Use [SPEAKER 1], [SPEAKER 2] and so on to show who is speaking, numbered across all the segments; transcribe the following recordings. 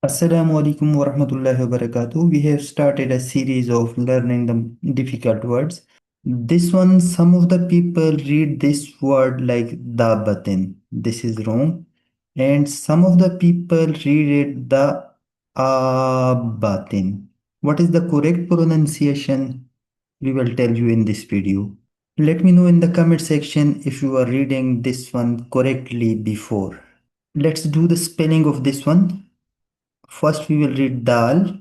[SPEAKER 1] Assalamu alaikum wa rahmatullahi wa barakatuh. We have started a series of learning the difficult words. This one, some of the people read this word like the button. This is wrong. And some of the people read it the button. What is the correct pronunciation? We will tell you in this video. Let me know in the comment section if you are reading this one correctly before. Let's do the spelling of this one. First we will read dal,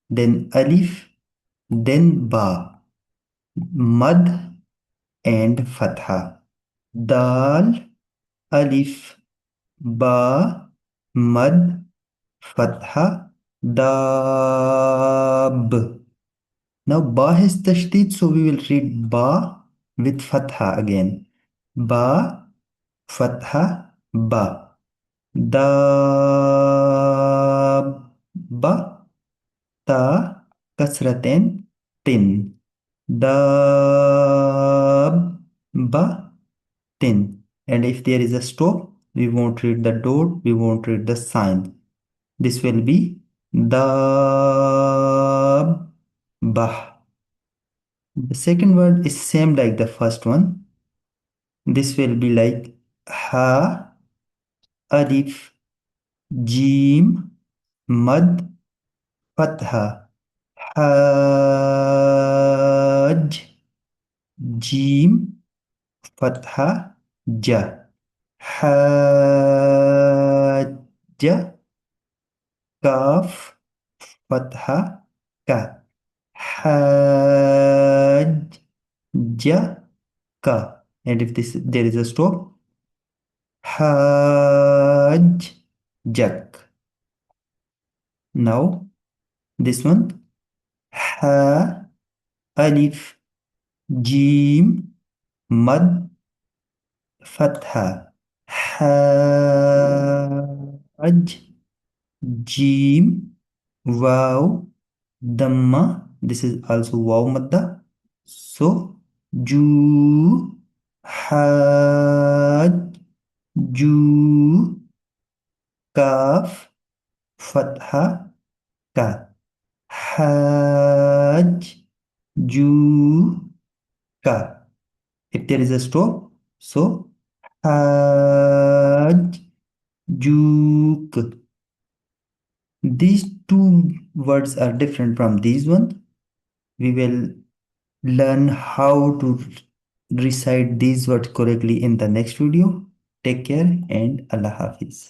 [SPEAKER 1] then alif, then ba, mad and fatha. Dal, alif, ba, mad, fatha, dab. Now ba has tashdid, so we will read ba with fatha again. Ba, fatha, ba. Dab, ba. Ta kasraten tin. Dabba tin. And if there is a stop, we won't read the dot, we won't read the sign. This will be dabbah. The second word is same like the first one. This will be like ha, alif, jim, mad, fatha. Hajj, jim, fatha, ja. Hajja, kaf, fatha, ka. Hajja, ka. And if this there is a stop, hajj, jak. Now this one, ha, alif, jim, mad, fatha. Hajj, jim, wow, dhamma. This is also wow madda. So ju, hajj, ju, kaf, fatha, ka. Hajj, ju, ka. If there is a stop, so hajj, juk. These two words are different from these one. We will learn how to recite these words correctly in the next video. Take care and Allah Hafiz.